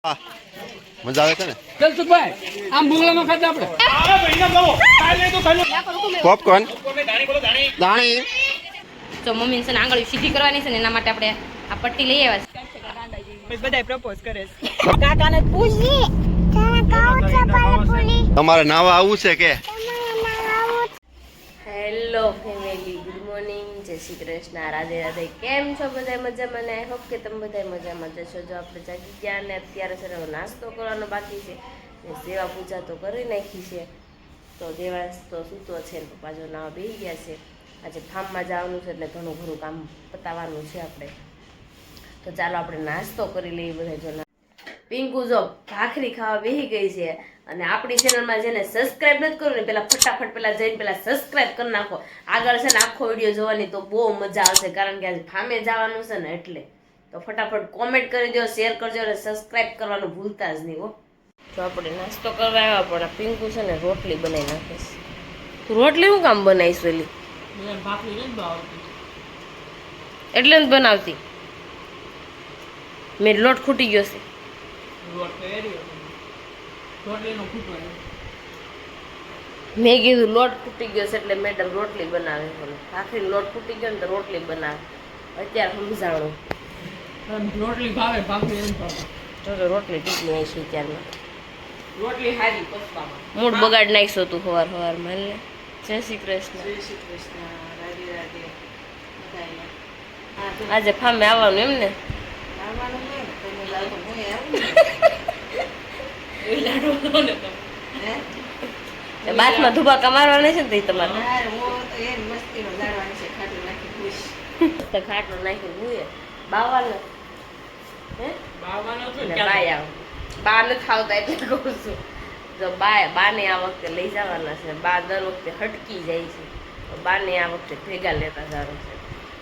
મજા આવે છે ને ચલ સુભાઈ આમ ભૂંગળામાં ખાતા આપણે પોપકોર્ન દાણી તો મમ્મી છે ને આંગળી સીધી કરવાની છે ને એના માટે આપણે આ પટ્ટી લઈ આવ્યા છે. બધાય પ્રપોઝ કરે છે. કાકાને પૂછી તમારે નાવા આવવું છે કે હેલો ફેમિલી, ગુડ મોર્નિંગ, જય શ્રી કૃષ્ણ, રાધે રાધે. કેમ છો બધા? મજામાં ને? આઈ હોપ કે તમે બધા મજામાં જશો. જો આપણે જાગી ગયા ને અત્યારે છે ને નાસ્તો કરવાનો બાકી છે ને સેવા પૂજા તો કરી નાખી છે. તો દેવાંશ તો સૂતો છે ને પપ્પા જો નાવા બેસી ગયા છે. આજે ફાર્મમાં જવાનું છે એટલે ઘણું ઘણું કામ પતાવવાનું છે આપણે. તો ચાલો આપણે નાસ્તો કરી લઈએ બધા. જો પિંકુ જો ભાખરી ખાવા બેસી ગઈ છે અને આપણી ચેનલમાં જેને સબસ્ક્રાઇબ નથી કર્યું ને પેલા ફટાફટ પેલા જઈને પેલા સબસ્ક્રાઇબ કરી નાખો. આગળ છે ને આખો વિડીયો જોવાની તો બહુ મજા આવશે, કારણ કે આજે ફામે જવાનું છે ને એટલે. તો ફટાફટ કોમેન્ટ કરી દો, શેર કરજો અને સબસ્ક્રાઇબ કરવાનું ભૂલતા જ નહીં હો. જો આપણે નાસ્તો કરવા આવ્યા પણ આ પિંકુ છે ને રોટલી બનાવી નાખે છે. તું રોટલી શું કામ બનાવીશ પેલી? એટલે જ બનાવતી. મેં લોટ ખૂટી ગયો છે. મેં કીધું લોટ ખૂટી ગયો છે એટલે મેડમ રોટલી બનાવે. ભાખરી લોટ ખૂટી ગયો ને તો રોટલી બનાવે. અત્યારે સમજાણું. રોટલી ભાવે ભાખરી એમ ભાવે. તો રોટલી ટીકલી નાખી ત્યારમાં રોટલી હારી પસવામાં મૂડ બગાડ નાખશો તું સવાર સવારમાં. એટલે જય શ્રી કૃષ્ણ. જય શ્રી કૃષ્ણ, રાધે રાધે. બધાયને આજે ફામે આવવાનું એમ ને? આવવાનું ને તમે લાવો હું આવું ને બાથમાં ધુબાકા મારવાના છે ને તમારે હું તો એ મસ્તીનો જાણવાની છે. ખાટું નાખી ખુશ તો ખાટલું નાખી ભૂએ બાવાનો હે બાવાનો તો ને બાય આવ બા નથી ખાવતા એટલે કહું છું. જો બાને આ વખતે લઈ જવાના છે. બા દર વખતે હટકી જાય છે, તો બાને આ વખતે ભેગા લેતા જવાનું છે.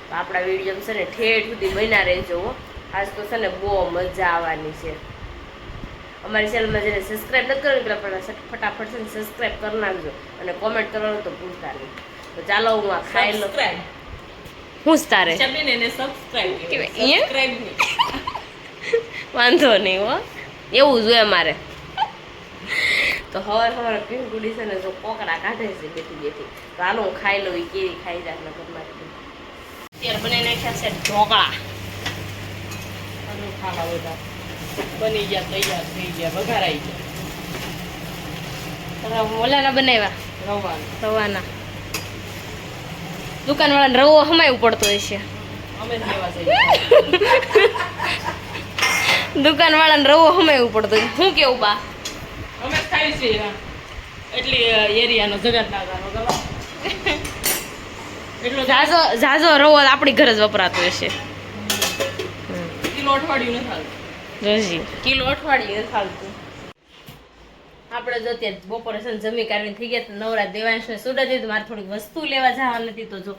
તો આપણા વિડીયો છે ને ઠેઠ સુધી બન્યા રહેજો. આજ તો છે ને બહુ મજા આવવાની છે. અમારી ચેનલમાં જેને સબસ્ક્રાઇબ નથી કર્યું પેલા ફટાફટ છે ને સબસ્ક્રાઇબ કરી નાખજો અને કોમેન્ટ કરવાનું તો ભૂલતા નહીં. તો ચાલો હું આ ખાઈ લઉં. હું જ તારે વાંધો નહીં હો, એવું જોઈએ મારે. તો હવાર સવારે પીંગુડી છે ને જો કોકડા કાઢે છે બેઠી બેઠી. તો હાલો હું ખાઈ લઉં. એ કેવી ખાઈ જાય ને ઘરમાં અત્યારે બનાવી નાખ્યા છે ઢોકળા. ખાવા બધા બની ગયા, તૈયાર થઈ ગયા, વઘારાઈ ગયા. ઓલાના બનાવ્યા રવાનું રવાના. દુકાનવાળાને રવો હમાયું પડતો હશે. અમે જ લેવા જઈએ. દુકાનવાળાને રવો હમાયું પડતો હશે. શું કેવું બા? અમે જ ખાઈ છીએ એટલી એરિયાનો જગતનાગાનો ગવા એટલો ઝાઝો રવો આપણી ઘરે જ વપરાતો હશે. કિલો અઠવાડિયું નથી હાલતું. જોજી કિલો અઠવાડિયું નથી હાલતું. આપણે જો ત્યાં બપોરે છે ને જમી કાઢીને થઈ ગયા નવરા. દેવાંશને સુડા દીધું. મારે થોડીક વસ્તુ લેવા જવા નથી તો જો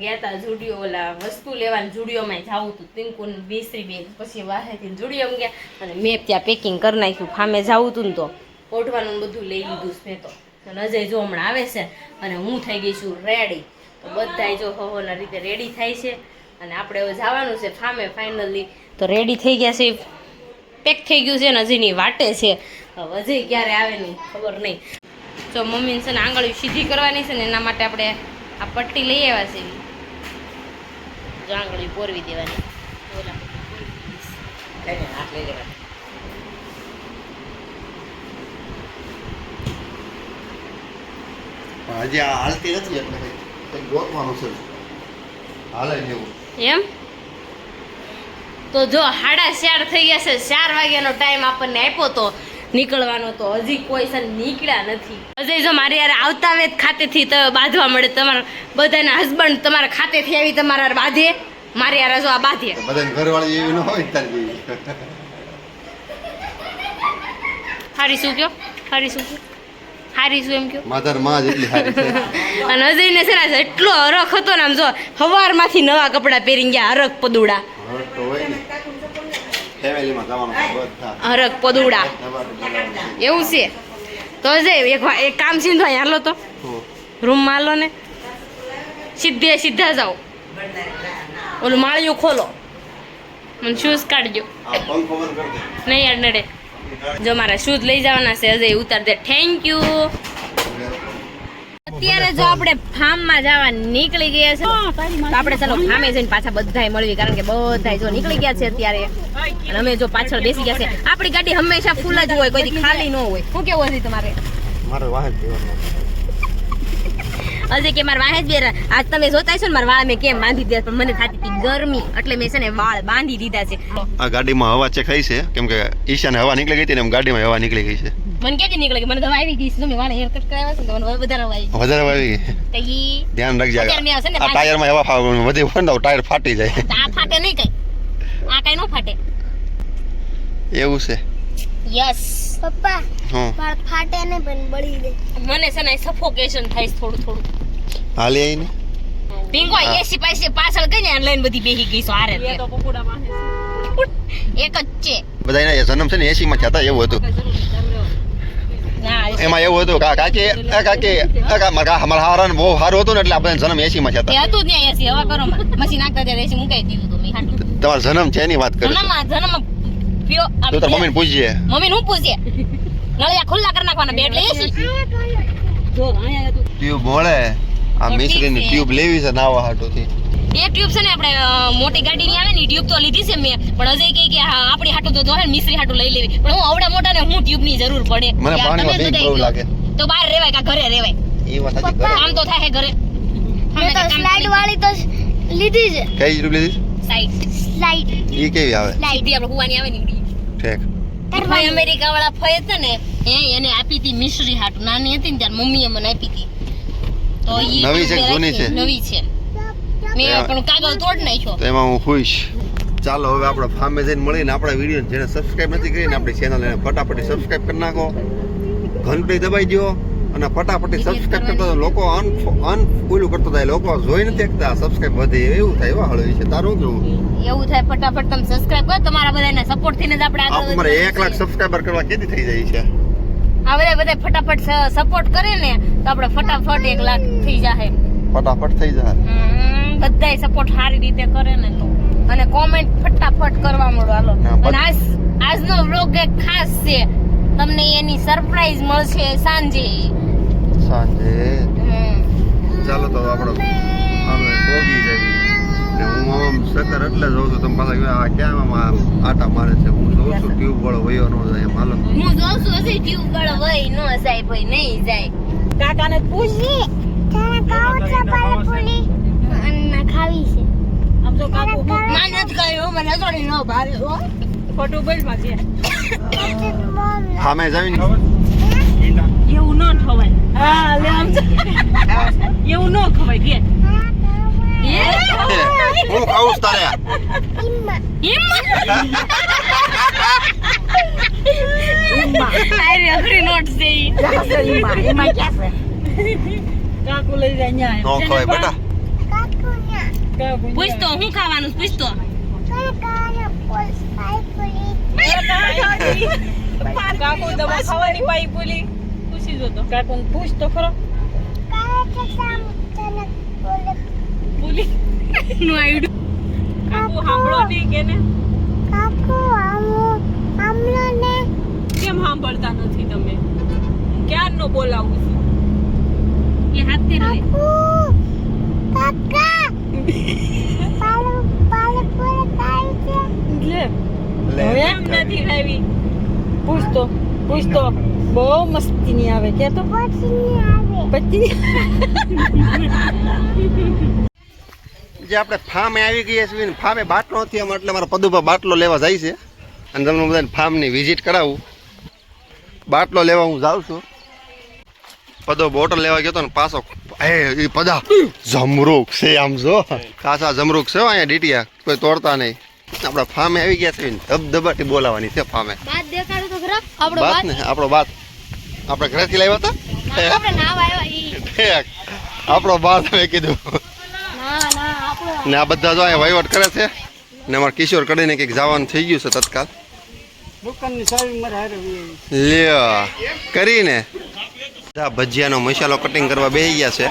ગયા હતા જુડિયો ઓલા વસ્તુ લેવાની. જુડિયોમાં જવું હતું પિંકુને 20 બેગ. પછી વાહેથી જુડિયોમાં ગયા અને મેં ત્યાં પેકિંગ કરી નાખ્યું. ફામે જવું હતું ને તો ઓઢવાનું બધું લઈ લીધું મેં તો. અજય જો હમણાં આવે છે અને હું થઈ ગઈ છું રેડી. તો બધા જો હવોના રીતે રેડી થાય છે અને આપણે હવે જવાનું છે ફામે ફાઇનલી. તો રેડી થઈ ગયા છે, પેક થઈ ગયું છે ને હજીની વાટે છે. હવે અજય ક્યારે આવે નહીં ખબર નહીં. જો મમ્મીને છે ને આંગળી સીધી કરવાની છે ને એના માટે આપણે આ પટ્ટી લઈ આવ્યા છે. જો આંગળી પોરવી દેવાની. હાથ લઈ લેવા. હજી આ હાલતી નથી એટલે કંઈક ગોતવાનું છે. હાલે ને એવું એમ તો જો 4:30 થઈ ગયા છે. 4 વાગ્યાનો ટાઈમ આપણને આપ્યો તો નીકળવાનો, તો હજી કોઈ છે નીકળ્યા નથી. અજય જો મારી યાર આવતા વેત ખાતેથી તો બાંધવા મળે. તમારા બધાના હસબન્ડ તમારા ખાતેથી આવી તમારા બાંધે. મારી યાર જો આ બાંધે. બધાને ઘરવાળી એવી ન હોય તાર જેવી. હારી શું કયો? હારી શું કયો? હારી શું એમ કયો? માધર માં જેટલી હારી છે. અને અજયને છે ને એટલો હરખ હતો ને આમ જો સવારમાંથી નવા કપડાં પહેરી ગયા. હરખ પદુડા હવે તો હોય ને ફેમિલીમાં જવાનું બધા હરખ પદુડા એવું છે. તો અજય એક કામ સીધો અહીંયા હાલો તો રૂમમાં હાલો ને સીધા જાઓ. ઓલું માળિયું ખોલો. મને શૂઝ કાઢજો. આ પંખો બંધ કરી દે. નહીં યાર નડે. જો મારા શૂઝ લઈ જવાના છે અજય ઉતાર દે. Thank you. અત્યારે જો આપણે ફાર્મમાં જવા નીકળી ગયા છે તો આપણે ચાલો ફાર્મે જઈને પાછા બધાય મળવી કારણ કે બધાય જો નીકળી ગયા છે અત્યારે અને અમે જો પાછળ બેસી ગયા છે. આપણી ગાડી હંમેશા ફૂલ જ હોય, કોઈ દી ખાલી ન હોય. શું કેવું હશે તમારે? મારે વાહન પીવાનું. હજી કે મારા વાહે જ બે આજ તમે જોતા છો ને મારા વાળ મેં કેમ બાંધી દીધા પણ મને થતી હતી ગરમી એટલે મેં છે ને વાળ બાંધી દીધા છે. આ ગાડીમાં હવા ચેક થઈ છે કેમ કે ઈશાને હવા નીકળી ગઈ હતી ને એમ ગાડીમાં હવા નીકળી ગઈ છે. મને ક્યાંથી નીકળે કે મને દવા આવી ગઈ છે તો મેં વાળ હેર કટ કરાવ્યા છે તો મને વધારે આવી ગઈ. વધારે આવી ગઈ. તો ઈ ધ્યાન રાખજે. અત્યારે મેં હશે ને આ ટાયરમાં હવા વધી ફોન દો ટાયર ફાટી જાય. તો આ ફાટે નહીં કઈ, આ કઈ નો ફાટે. એવું છે. યસ પપ્પા હા માર ફાટે ને પણ બળી દે. મને છે ને સફોકેશન થાય છે થોડું થોડું. હાલે આવીને પિંગો એસી પાસે પાછળ ગઈ ને લઈને બધી બેહી ગઈ છો હારે એ તો પકોડા માં એક જ છે. બધા એના જન્મ છે ને 80 માં થયા હતા એવું હતું. ના એમાં એવું હતું કાકી અમારા હારાને બહુ સારું હતું ને એટલે આપણે જન્મ 80 માં થયા તે હતા. હતું જ ને એસી હવા કરો માં મશીન નાખતા ત્યારે એસી મુકાઈ દીધું તો મેં હાટું. તમારો જન્મ છે એની વાત કરું છું. જન્મ પીઓ તો તાર મમ્મીને પૂછીએ. મમ્મી નું પૂછે નળિયા ખુલ્લા કરી નાખવાના બે એટલે એસી. જો અહીંયા તું ટ્યુબ મળે આ મિશ્રીની ટ્યુબ લેવી છે નાવા હાટુથી. એક ટ્યુબ છે ને આપણે મોટી ગાડીની આવે ને ટ્યુબ તો લીધી છે મેં પણ અજય કહે કે હા આપણી હાટું તો જોહે મિશ્રી હાટું લઈ લેવી પણ હું આવડા મોટા ને હું ટ્યુબ ની જરૂર પડે. મને યાર, પાણીમાં તમે બીક બધાય બહુ કહો. લાગે. તો બહાર રહેવાય કે ઘરે રહેવાય એ વાત સાચી કરે. કામ તો થાય ઘરે. મેં તો સ્લાઇડ વાળી તો લીધી છે. કઈ ટ્યુબ લીધી? સાઈડ સ્લાઇડ એ કેવી આવે? સીધી આપણે કુવાની આવે ને ઈ. ઠીક. ભાઈ અમેરિકા વાળા ફય હતા ને એને આપી હતી મિશ્રી હાટું નાની હતી ને ત્યારે મમ્મીએ મને આપી હતી. તો ઈ નવી છે કે જૂની છે? નવી છે. મેં પણ કાગળ તોડ નાખ્યો. તો એમાં હું ખુશ. ચાલો હવે આપણે ફાર્મે જઈને મળીને આપણા વિડીયો જેને સબસ્ક્રાઇબ નથી કરીને આપણી ચેનલ એને ફટાફટ સબસ્ક્રાઇબ કરી નાખો, ઘંટડી દબાઈ દો અને ફટાફટ સબસ્ક્રાઇબ કરતા જાઓ. લોકો અનફોલો કરતા જાય, લોકો જોઈ નથી શકતા સબસ્ક્રાઇબ વધે એવું થાય. એવા હળવી છે તારું કેવું? એવું થાય ફટાફટ તમે સબસ્ક્રાઇબ કરો. તમારા બધાના સપોર્ટ થી જ આપણે આગળ અમારે 1 લાખ સબસ્ક્રાઇબર કરવા કેટલી થઈ જાય છે? આ બધા ફટાફટ સપોર્ટ કરે ને તો આપણે ફટાફટ 1 લાખ થઈ જાય. ફટાફટ થઈ જાય. બધાય સપોર્ટ સારી રીતે કરે ને તો અને કોમેન્ટ ફટાફટ કરવા મળો. હાલો હા, અને આજનો વ્લોગ એક ખાસ છે. તમને એની સરપ્રાઈઝ મળશે સાંજે. ચાલો તો આપણો આમે પોગી જવી ને હું આમ સકર એટલે જોઉં છું. તમે પાછા આ ક્યાં આમ આટા મારે છે? હું જોઉં છું ટ્યુબ વાળો વયો ન જાય એમ. હાલો હું જોઉં છું હજી ટ્યુબ વાળો વહી ન જાય ભાઈ નહીં જાય. કાકાને પૂછ તારા કાઉ ચપાલ પૂરી અન્ન ખાવી છે. આમ તો કાકુ માન જ ગયો મને થોડી ન ભાવે હો. ફોટો બળમાં છે મમ સામે જવીને એવું ન ખવાય. હા લે આમ એવું ન ખવાય કે હું ખાઉં છું તારે. ઇમ્મા આરે અઘરી નોટ છે ઈ. કાકુ લઈ જાય ન્યા નો ખવાય બેટા. કાકુના કાકુ પૂછ તો હું ખાવાનું છે? પૂછ તો કાકાના પોલ સ્પાઈ પૂરી કાકુ દવા ખાવાની પાઈ બોલી પૂછી જો તો કાકુ પૂછ તો ખરો કાકા સામ તને બોલે બોલી નું આવ્યું. કાકુ સાંભળો નહીં કે ને કાકુ આમલો ને કેમ સાંભળતા નથી તમે? ક્યારનો બોલાવું છું? એ હાથથી રહે. કાકા પાલો પૂરે કાઈ છે. લે હવે એમ નથી ખાવી. પૂછ તો બહુ મસ્તી ની આવે કે તો પછી આવે પછી જે આપણે ફાર્મે આવી ગયા છીએ ને ફાર્મે બાટલો નથી આમ એટલે મારા પદુભા બાટલો લેવા જાય છે અને તમને બધાને ફાર્મની વિઝિટ કરાવું. બાટલો લેવા હું જાઉં છું. પદો બોટલ લેવા ગયો તો ને પાછો એ પદા જમરૂક છે આમ જો ખાસા જમરૂક છે અહીંયા ડીટીયા કોઈ તોડતા નહીં. આપણા ફાર્મે આવી ગયા છે ધબધબાટી બોલાવાની છે ફાર્મે. બાત દેખાડો તો ખરા આપણો બાત બાત ને આપણો બાત આપણે ઘરેથી લાવ્યા હતા. આપણે નાવ આવ્યા ઈ. ઠીક આપણો બાત મેં કીધું ના આપણો ને આ બધા જો અહીંયા વહીવટ કરે છે ને અમારા કિશોર કડીને કંઈક જવાનું થઈ ગયું છે તત્કાલ. દુકાનની ચાવી મારે હારે લ્યો કરીને આ ભજીયાનો મસાલો કટિંગ કરવા બેસી ગયા છે.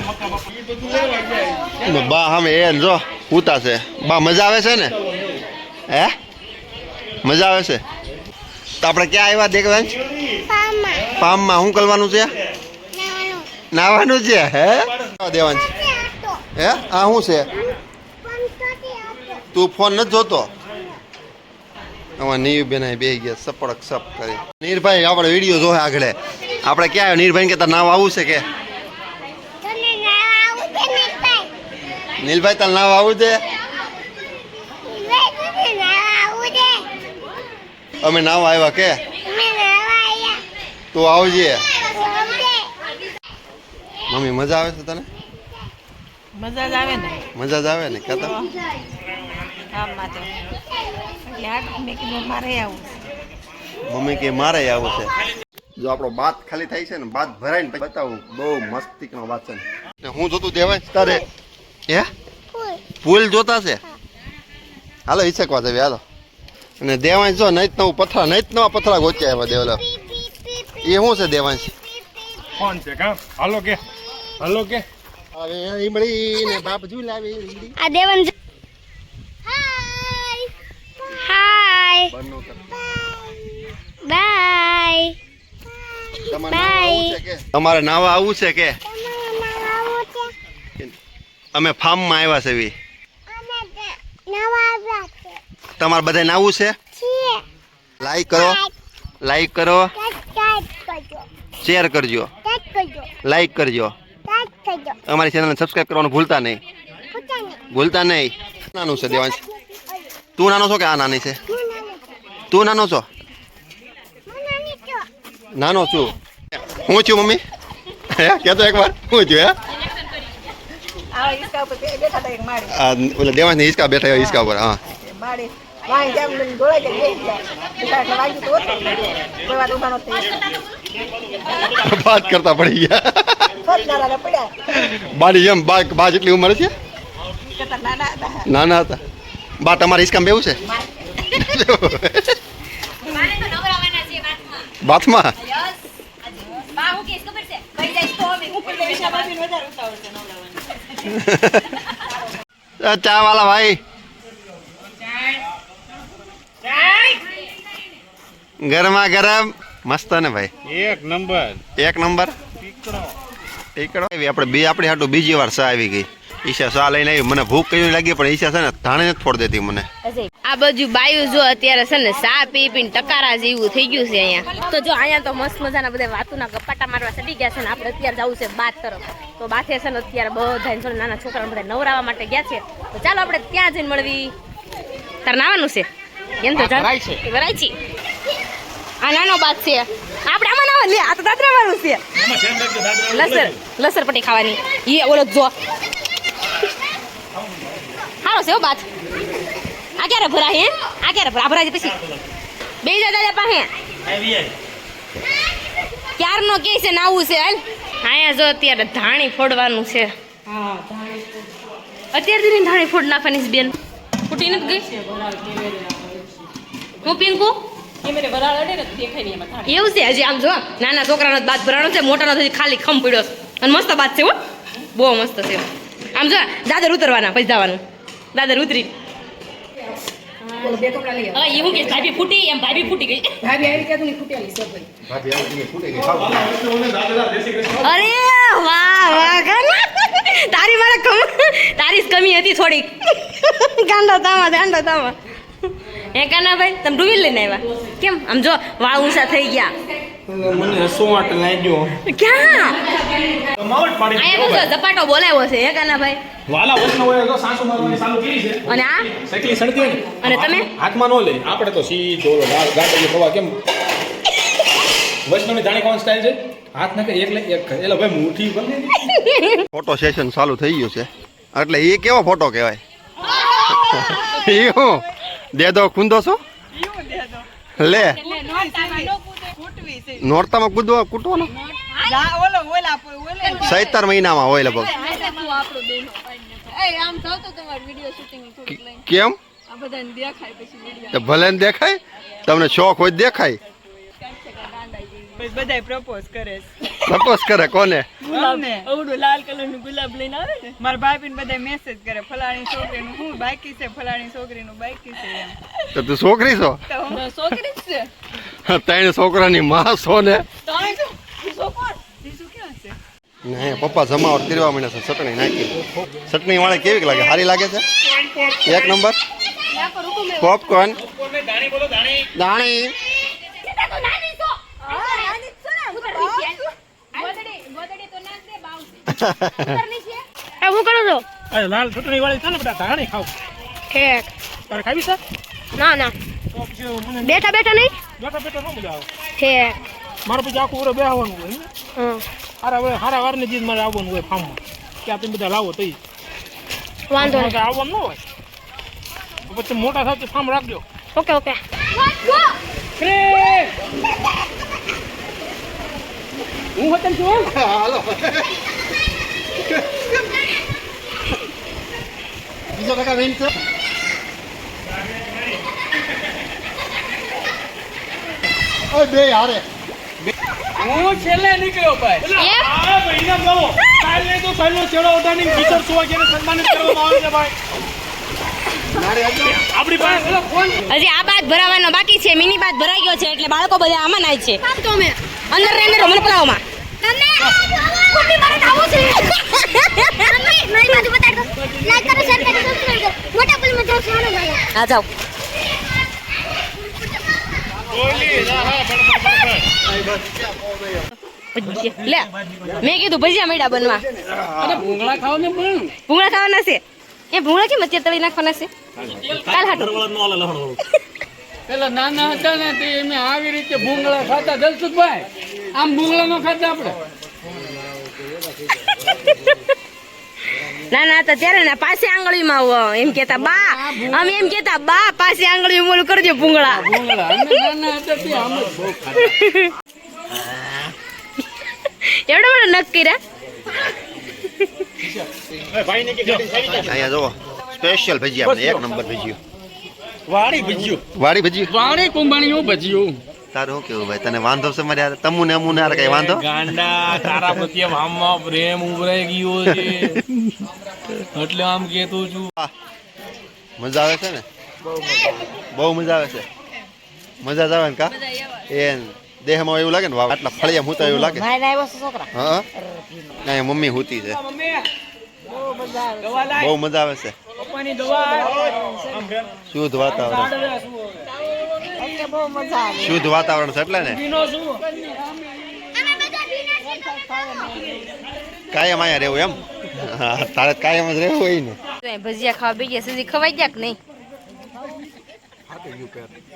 બા સામે એ જો ઉતા છે. બા મજા આવે છે ને? હે મજા આવે છે તો આપણે ક્યાં આવ્યા દેખવા પામા પામમાં શું કરવાનું છે નાવાનું નાવાનું છે હે દેવાન છે આટો હે આ શું છે પંચોટી આટો તું ફોન નથી જોતો આમાં નીવ બેન બે ગયા સપડક સપ કરી નીરભાઈ આપણે વિડીયો જોવે આગળ આપણે ક્યાં આવ્યો નીરભાઈ કે તાર નાવ આવું છે કે તને નાવા આવું છે નીલભાઈ નીલભાઈ તાર નાવ આવું છે નીલભાઈ તને નાવા આવું છે અમે નાવ આવ્યા કે અમે નાવા આયા તું આવજે આવજે મમ્મી મજા આવે છે તને મજા જ આવે ને મજા જ આવે ને કહેતા આમાં તો યાર મેં કીધું મારે આવું મમ્મી કે મારે આવું છે જો આપણો બાત ખાલી થાય છે ને બાત ભરાઈને પછી બતાવું બહુ મસ્તીનો વાત છે ને હું જોતું દેવાય તારે હે ફૂલ પુલ જોતા છે હાલો ઈચ્છકવા જવી હાલો અને દેવાંશ જો નૈત નવું પથરા નૈત નવા પથરા ગોચ્યા એમાં દેવલો પી પી પી પી એ શું છે દેવાંશ કોણ છે કા હાલો કે હવે ઈમડી ને બાપ જુ લાવી ઈમડી આ દેવન હાય હાય બનનો કર બાય તમારે નાવા આવું છે કે તમારે આવું છે અમે ફાર્મમાં આવ્યા છે એવી અમે નવા આવ્યા છે તમારે બધાને આવું છે છીએ લાઈક કરો લાઈક કરો સબસ્ક્રાઇબ કરજો શેર કરજો ટેગ કરજો લાઈક કરજો ટેગ કરજો અમારી ચેનલને સબસ્ક્રાઇબ કરવાનું ભૂલતા નહીં પોતાને ભૂલતા નહીં નાનું છે દેવાંશ તું નાનો છો કે આ નાની છે હું નાની તું નાનો છો છો નાનો છું હું છું મમ્મી હે કહેતો એકવાર હું છું હે આ ઈસકા ઉપર બેઠા હતા એક માળી આ ઓલા દેવાંશની હિંચકા બેઠા હોય હિંચકા ઉપર હા માળી વાઈ જામ ને ગોળાઈ ગઈ બેસી ગયા એટલે વાગ્યું તો ઓછો કોઈ વાત ઉભાનો થઈ વાત કરતા પડી ગયા ફોટનારા પડ્યા બાની એમ બા જેટલી ઉંમર છે કરતા નાના હતા નાના હતા બા તમારી હિંચકામાં બેવું છે બાથમાં ચા વાલા ભાઈ ગરમા ગરમ મસ્ત ને ભાઈ એક નંબર એક નંબર ટીકડો આવી આપણે બે આપણી હાટું બીજી વાર ચા આવી ગઈ ઈશા ચા લઈને આવી મને ભૂખ કઈ લાગી પણ ઈશા છે ને ધાણે નથી ફોડ દેતી મને આ બાજુ બાયું જો અત્યારે છે ને સા પી પીને ટકારા જેવું થઈ ગયું છે અહીંયા તો જો અહીંયા તો મસ્ત મજાના બધા વાતુના ગપ્પાટા મારવા ચડી ગયા છે ને આપણે અત્યારે જવું છે બાથ તરફ તો બાથે છે ને અત્યારે બધા નાના છોકરા બધા નવરાવા માટે ગયા છે તો ચાલો આપણે ત્યાં જઈને મળવી તાર નાવાનું છે એમ તો વરાય છે આ નાનો બાથ છે આપણે આમાં નાવા લે આ તો દાદરાવાનું છે લસર પટ્ટી ખાવાની એ ઓલો જો હારો છે હો બાથ આ ક્યારે ભરા હે આ ક્યારે ભરા પછી બે દાદા પાસે ક્યારનો કે છે નાવું છે હાલ અહીંયા જો અત્યારે ધાણી ફોડવાનું છે અત્યારથી ધાણી ફોડ નાખવાની છે બેન ફૂટી નથી ગઈ હું પિંકુ એવું છે હજી આમ જો નાના છોકરાનો બાદ ભરાણો છે મોટાનો તો ખાલી ખમ પડ્યો અને મસ્ત બાદ છે હો બહુ મસ્ત છે આમ જો દાદર ઉતરવાના પછી જવાનું દાદર ઉતરી એવું કે ભાભી ફૂટી એમ ભાભી ફૂટી ગઈ અરે વાહ વાહ તારી મારે તારી કમી હતી થોડીક ગાંડો તામાં હે કાના ભાઈ તમે ડૂબી લઈને આવ્યા કેમ આમ જો વાળ ઊંચા થઈ ગયા મને હસવાટ લાગ્યો ક્યાં કમાવટ પાડી આયા તો ઝપાટો બોલાવ્યો છે હે કાના ભાઈ વાલા વસનો હોય તો સાસુ મારવાની ચાલુ કરી છે અને આ સાયકલી સડતી હોય ને અને તમે હાથમાં નો લે આપણે તો સીધો ગાડી ખવા કેમ વસનોની જાણી કોણ સ્ટાઈલ છે હાથ નાખે એક એલા ભાઈ મુઠ્ઠી બંને ફોટો સેશન ચાલુ થઈ ગયું છે એટલે એ કેવો ફોટો કહેવાય એ હું દે દો કૂંદો છો લે નોરતામાં કૂટવાનો 17 મહિનામાં હોય લગભગ કેમ ભલે ને દેખાય તમને શોખ હોય દેખાય બધાય પ્રપોઝ કરે છે પ્રપોઝ કરે કોને? અવડું લાલ કલરનું ગુલાબ લઈને આવે ને મારા ભાભીને બધા મેસેજ કરે ફલાણી છોકરીનું હું બાકી છે ફલાણી છોકરીનું બાકી છે એમ તો તું છોકરી છો? તો હું છોકરી જ છે. ત્રણ છોકરાની માં છો ને? તો અહીં જો, ઈસો કોણ? ઈસો ક્યાં છે? નહીં પપ્પા જમાવટ કરવા માંડ્યા છે ચટણી નાખી. ચટણી વાળી કેવી લાગે? સારી લાગે છે? એક નંબર. પોપકોર્ન દાણી હું કરું છો અરે લાલ ચટણી વાળી છે ને બધા ધાણી ખાવ. ઠેક તારે ખાવી છે? ના ના તો પછી મને બેઠા બેઠા નહીં બેઠા બેઠા ન મજા આવે. ઠેક મારે પછી આખું વરસ બેસવાનું હોય ને. હમ હારા વારની ચીજ મારે આવવાનું હોય ફાર્મમાં. ત્યાં તમે બધા લાવો તો વાંધો નહીં આવવાનું ન હોય તો પછી મોટા સાથે ફાર્મ રાખજો. ઓકે ઓકે હું વતન છું. હાલો બીજો ટકા વેન છે. ઓય બે હારે હું છેલ્લે નીકળ્યો ભાઈ. આ મહિના ગયો. કાલે તો પહેલો છેડો ઉડાડીને કિશોર સુવાગીને સન્માનિત કરવામાં આવે છે ભાઈ. આપણી પાસે પેલો ફોન હજી આ બાદ ભરાવાનો બાકી છે મિની બાદ ભરાઈ ગયો છે એટલે બાળકો બધા આમાં નાય છે તો અમે અંદર ને અંદર રમણ પલાવમાં મમ્મી મારે આવું છે મમ્મી મારી બાજુ બતાડ દો લાઈક કરો શેર કરો સબસ્ક્રાઇબ કરો મોટા પુલ માં જાઓ સાનો ભાઈ આ જાઓ લે મેં કીધું ભજીયા મેડા બનવા ભૂંગળા ખાવ ને પણ ભૂંગળા ખાવાના છે એ ભૂંગળા કેમ અત્યારે તળી નાખવાના છે કાલ હાટો પેલા નાના હતા ને તે અમે આવી રીતે ભૂંગળા ખાતા દલસુખભાઈ આમ ભૂંગળા નો ખાતા આપણે ના ના હતા ત્યારે ને પાસે આંગળીમાં એમ કેતા બા અમે એમ કેતા બા પાસે આંગળી મોલું કરજો ભૂંગળા ભૂંગળા અમે નાના હતા તે આમ જ બહુ ખાતા એવડો બધો નક્કી રે અહીંયા જુઓ સ્પેશિયલ ભજીયા આપણે એક નંબર ભજીયું. વાડી ભજીયો. વાડી ભજીયું. વાણી કુંભાણીઓ ભજીયું તારું શું કેવું ભાઈ? તને વાંધો છે મારે યાર? તમુને અમુને યાર કઈ વાંધો? ગાંડા તારા પ્રત્યે આમમાં પ્રેમ ઉભરાઈ ગયો છે એટલે આમ કહેતું છું. મજા આવે છે ને? બહુ મજા આવે છે. મજા જ આવે ને કા? એ દેહમાં એવું લાગે ને વાવ આટલા ફળિયા મૂતા એવું લાગે. હા અહીંયા મમ્મી હુતી છે. બહુ મજા આવે છે. શુદ્ધ વાતાવરણ. શુદ્ધ વાતાવરણ છે એટલે ને કાયમ અહીંયા રહેવું એમ. હા તારે કાયમ જ રહેવું હોય ને. ભજીયા ખાવા બે ગયા સુધી ખવાઈ ગયા કે નહીં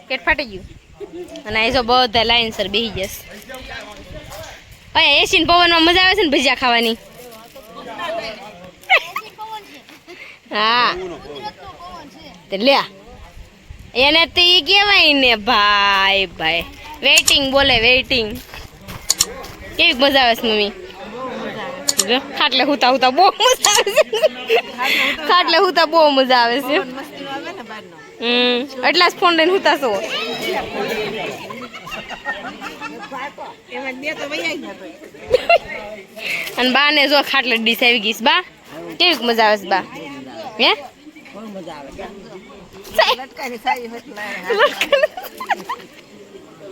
પેટ ફાટી ગયું અને એ જો બધા લાઈન સર બેસી જશે એસી ને પવનમાં મજા આવે છે ને ભજીયા ખાવાની હા તે લે એને તો ઈ કહેવાય ને ભાઈ ભાઈ વેઇટિંગ બોલે વેઇટિંગ કેવી મજા આવે છે મમ્મી જો ખાટલે હુતા હુતા બહુ મજા આવે છે ખાટલે હુતા બહુ મજા આવે છે એટલા જ ફોન લઈને હુતા છો અને બા ને જો ખાટલે ડીશ આવી ગઈ બા કેવી મજા આવે છે બા હે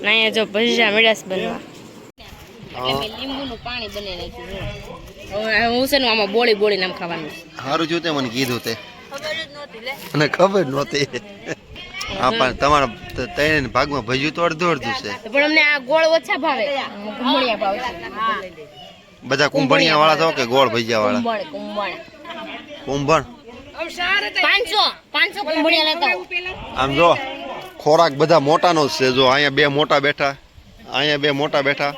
ના જો ભજીયા મેળાસ બનવા એટલે મેં લીંબુનું પાણી બનાવી નાખ્યું હવે હું છે ને આમાં બોળી બોળી નામ ખાવાનું સારું જોતે મને કીધું તે મને ખબર નહોતી. હા પણ તમારા ત્રણ ભાગમાં ભજીયું તો અડધું અડધું છે. પણ અમને આ ગોળ ઓછા ભાવે કુંભળિયા ભાવે બધા કુંભણિયા વાળા છો કે ગોળ ભજીયા વાળા? કુંભણ 500 કુંભળિયા લેતા આમ જો ખોરાક બધા મોટાનો જ છે. જો અહીંયા બે મોટા બેઠા, અહીંયા બે મોટા બેઠા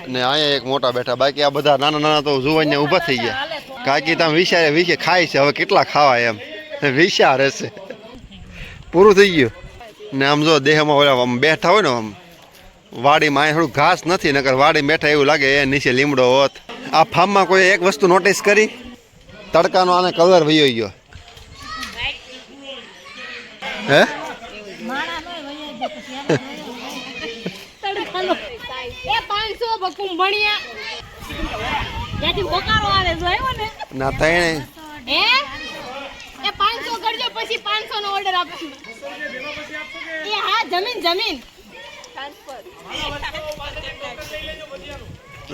ને અહીંયા એક મોટા બેઠા. બાકી આ બધા નાના નાના તો જુવાનિયા ઊભા થઈ ગયા. કાકી તમે વિશે ખાય છે હવે કેટલા ખાવા એમ વિચાર રહેશે. પૂરું થઈ ગયું ને આમ જો દેહમાં ઓલા આમ બેઠા હોય ને આમ વાડીમાં અહીંયા થોડું ઘાસ નથી નકર વાડી બેઠા એવું લાગે એ નીચે લીમડો હોત. આ ફાર્મમાં કોઈ એક વસ્તુ નોટિસ કરી? તડકાનો આને કલર વયો ગયો હે એ 500 બકુમ ભણ્યા ત્યાંથી બોકારો આવે જો આવ્યો ને ના થાય હે એ 500 કરજો પછી 500 નો ઓર્ડર આપશું એ હા જમીન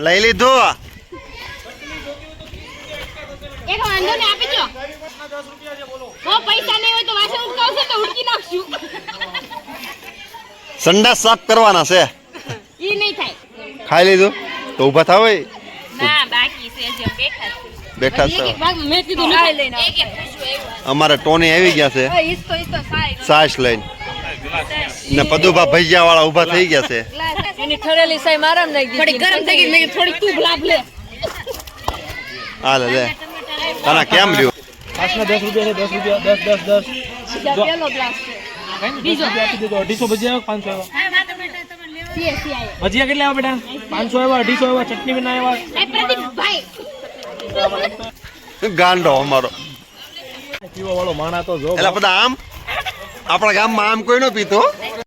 લઈ લીધું. એક વાંધો ને આપી દો બહુ પૈસા નહીં હોય તો વાસણ ઉટકાવશે તો ઉટકી નાખશું સંડાસ સાફ કરવાના છે. ઈ નહીં થાય ખાઈ લીધું તો ઊભા થાવ. ના બાકી છે જે બેઠા છે બેઠા છો. એક ભાગ મેં કીધું ખાઈ લઈને એક અમારે ટોની આવી ગયા છે ઈસકો સાઈ સાસ લઈને ને પદુભા ભજીયા વાળા ઊભા થઈ ગયા છે. એની ઠરેલી સાઈ મારામ નાખી થોડી ગરમ થઈ ગઈ મેં થોડી તું લાભ લે હાલે લે તને કેમ રહ્યું? પાછના 10 રૂપિયા છે 10 રૂપિયા 10 પેલો ગ્લાસ છે બીજો આપી દીધો 250 ભજીયા 500 આવ્યા સી આય ભજીયા કેટલા આવ્યા બેટા 500 આવ્યા 250 આવ્યા ચટણી બી ના આવ્યા એ પ્રદીપભાઈ ગાંડો અમારો. પીવા વાળો માણા તો જો એટલે બધા આમ આપણા ગામમાં આમ કોઈ ન પીતો.